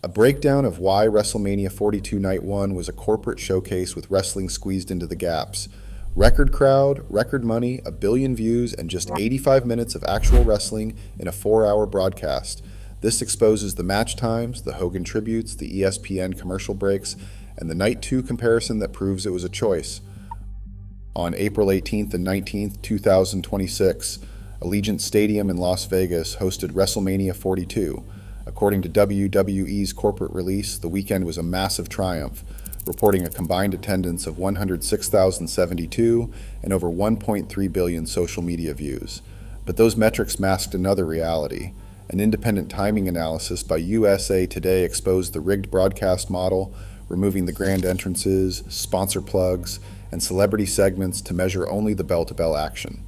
A breakdown of why WrestleMania 42 Night 1 was a corporate showcase with wrestling squeezed into the gaps. Record crowd, record money, a billion views, and just 85 minutes of actual wrestling in a 4-hour broadcast. This exposes the match times, the Hogan tributes, the ESPN commercial breaks, and the Night 2 comparison that proves it was a choice. On April 18th and 19th, 2026, Allegiant Stadium in Las Vegas hosted WrestleMania 42. According to WWE's corporate release, the weekend was a massive triumph, reporting a combined attendance of 106,072 and over 1.3 billion social media views. But those metrics masked another reality. An independent timing analysis by USA Today exposed the rigged broadcast model, removing the grand entrances, sponsor plugs, and celebrity segments to measure only the bell-to-bell action.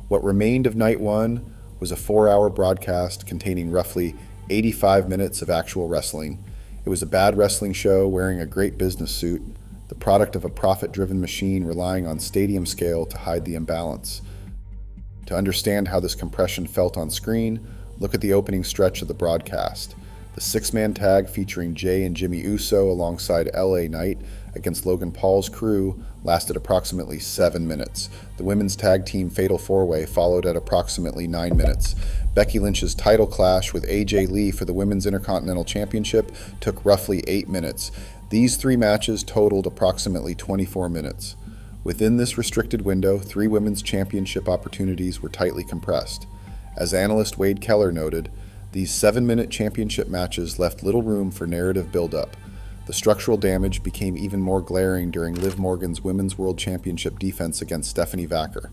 What remained of Night 1 was a 4-hour broadcast containing roughly 85 minutes of actual wrestling. It was a bad wrestling show wearing a great business suit, the product of a profit-driven machine relying on stadium scale to hide the imbalance. To understand how this compression felt on screen, look at the opening stretch of the broadcast. The 6-man tag featuring Jay and Jimmy Uso alongside LA Knight against Logan Paul's crew lasted approximately 7 minutes. The women's tag team Fatal 4-Way followed at approximately 9 minutes. Becky Lynch's title clash with AJ Lee for the Women's Intercontinental Championship took roughly 8 minutes. These 3 matches totaled approximately 24 minutes. Within this restricted window, 3 women's championship opportunities were tightly compressed. As analyst Wade Keller noted, these 7-minute championship matches left little room for narrative build-up. The structural damage became even more glaring during Liv Morgan's Women's World Championship defense against Stephanie Vacker.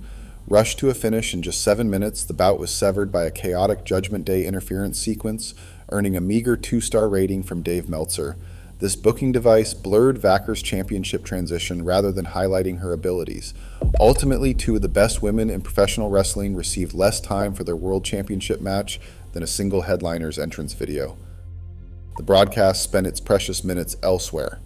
Rushed to a finish in just 7 minutes, the bout was severed by a chaotic Judgment Day interference sequence, earning a meager 2-star rating from Dave Meltzer. This booking device blurred Vacker's championship transition rather than highlighting her abilities. Ultimately, 2 of the best women in professional wrestling received less time for their World Championship match than a single headliner's entrance video. The broadcast spent its precious minutes elsewhere.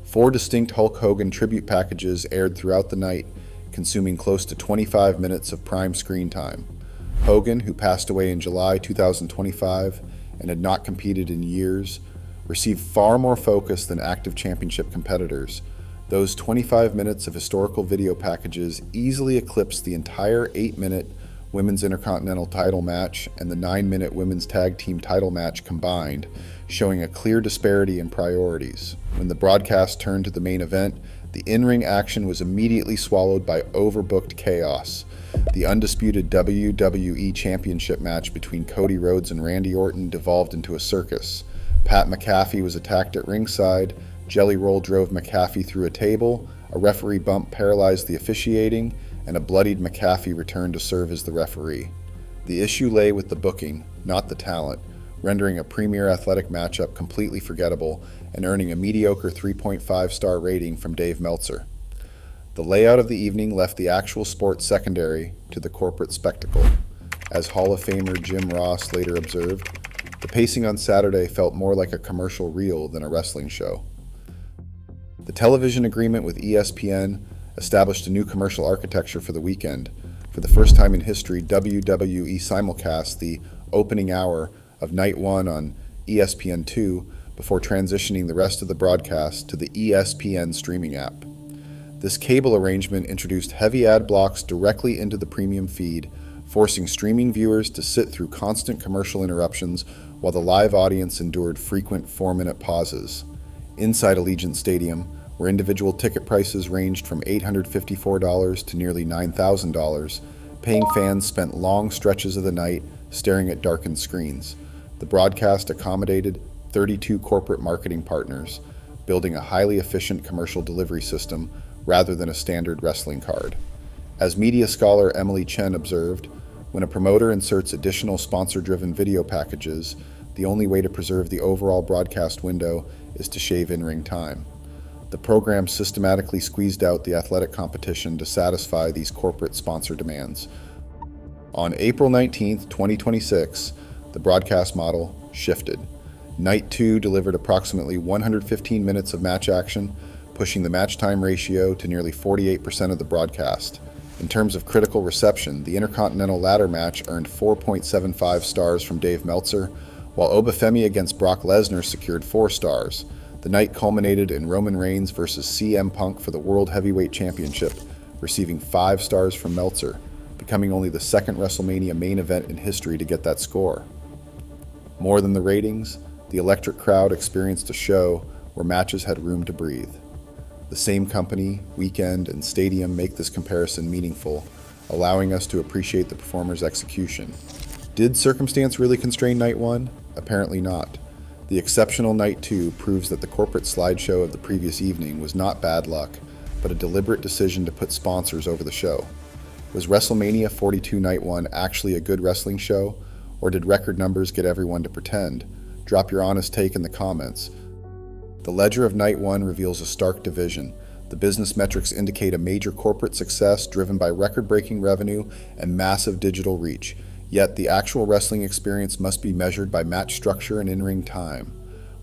4 distinct Hulk Hogan tribute packages aired throughout the night, consuming close to 25 minutes of prime screen time. Hogan, who passed away in July 2025 and had not competed in years, received far more focus than active championship competitors. Those 25 minutes of historical video packages easily eclipsed the entire 8-minute Women's Intercontinental title match and the 9-minute Women's Tag Team title match combined, showing a clear disparity in priorities. When the broadcast turned to the main event, the in-ring action was immediately swallowed by overbooked chaos. The undisputed WWE Championship match between Cody Rhodes and Randy Orton devolved into a circus. Pat McAfee was attacked at ringside, Jelly Roll drove McAfee through a table, a referee bump paralyzed the officiating, and a bloodied McAfee returned to serve as the referee. The issue lay with the booking, not the talent, rendering a premier athletic matchup completely forgettable and earning a mediocre 3.5-star rating from Dave Meltzer. The layout of the evening left the actual sport secondary to the corporate spectacle. As Hall of Famer Jim Ross later observed, the pacing on Saturday felt more like a commercial reel than a wrestling show. The television agreement with ESPN established a new commercial architecture for the weekend. For the first time in history, WWE simulcast the opening hour of Night 1 on ESPN2 before transitioning the rest of the broadcast to the ESPN streaming app. This cable arrangement introduced heavy ad blocks directly into the premium feed, forcing streaming viewers to sit through constant commercial interruptions while the live audience endured frequent 4-minute pauses. Inside Allegiant Stadium, where individual ticket prices ranged from $854 to nearly $9,000, paying fans spent long stretches of the night staring at darkened screens. The broadcast accommodated 32 corporate marketing partners, building a highly efficient commercial delivery system rather than a standard wrestling card. As media scholar Emily Chen observed, when a promoter inserts additional sponsor-driven video packages, the only way to preserve the overall broadcast window is to shave in-ring time. The program systematically squeezed out the athletic competition to satisfy these corporate sponsor demands. On April 19, 2026, the broadcast model shifted. Night 2 delivered approximately 115 minutes of match action, pushing the match time ratio to nearly 48% of the broadcast. In terms of critical reception, the Intercontinental Ladder match earned 4.75 stars from Dave Meltzer, while Obafemi against Brock Lesnar secured 4 stars. The night culminated in Roman Reigns versus CM Punk for the World Heavyweight Championship, receiving 5 stars from Meltzer, becoming only the second WrestleMania main event in history to get that score. More than the ratings, the electric crowd experienced a show where matches had room to breathe. The same company, weekend, and stadium make this comparison meaningful, allowing us to appreciate the performer's execution. Did circumstance really constrain Night 1? Apparently not. The exceptional Night 2 proves that the corporate slideshow of the previous evening was not bad luck, but a deliberate decision to put sponsors over the show. Was WrestleMania 42 Night 1 actually a good wrestling show, or did record numbers get everyone to pretend? Drop your honest take in the comments. The ledger of Night 1 reveals a stark division. The business metrics indicate a major corporate success driven by record-breaking revenue and massive digital reach, yet the actual wrestling experience must be measured by match structure and in-ring time.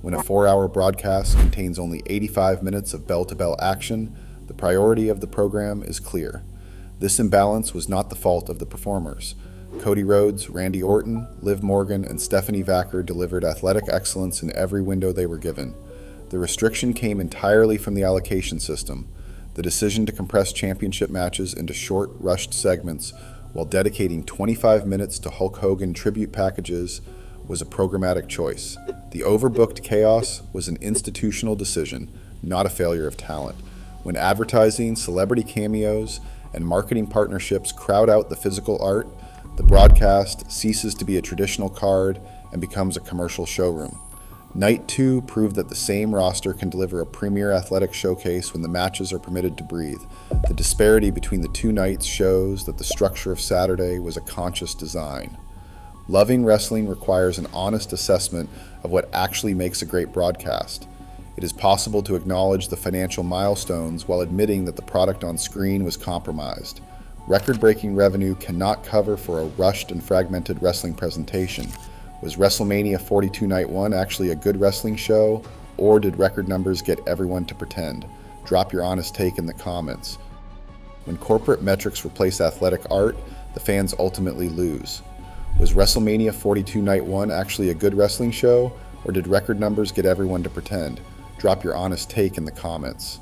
When a 4-hour broadcast contains only 85 minutes of bell-to-bell action, the priority of the program is clear. This imbalance was not the fault of the performers. Cody Rhodes, Randy Orton, Liv Morgan, and Stephanie Vacker delivered athletic excellence in every window they were given. The restriction came entirely from the allocation system. The decision to compress championship matches into short, rushed segments while dedicating 25 minutes to Hulk Hogan tribute packages was a programmatic choice. The overbooked chaos was an institutional decision, not a failure of talent. When advertising, celebrity cameos, and marketing partnerships crowd out the physical art, the broadcast ceases to be a traditional card and becomes a commercial showroom. Night 2 proved that the same roster can deliver a premier athletic showcase when the matches are permitted to breathe. The disparity between the 2 nights shows that the structure of Saturday was a conscious design. Loving wrestling requires an honest assessment of what actually makes a great broadcast. It is possible to acknowledge the financial milestones while admitting that the product on screen was compromised. Record-breaking revenue cannot cover for a rushed and fragmented wrestling presentation. Was WrestleMania 42 Night 1 actually a good wrestling show, or did record numbers get everyone to pretend? Drop your honest take in the comments. When corporate metrics replace athletic art, the fans ultimately lose. Was WrestleMania 42 Night 1 actually a good wrestling show, or did record numbers get everyone to pretend? Drop your honest take in the comments.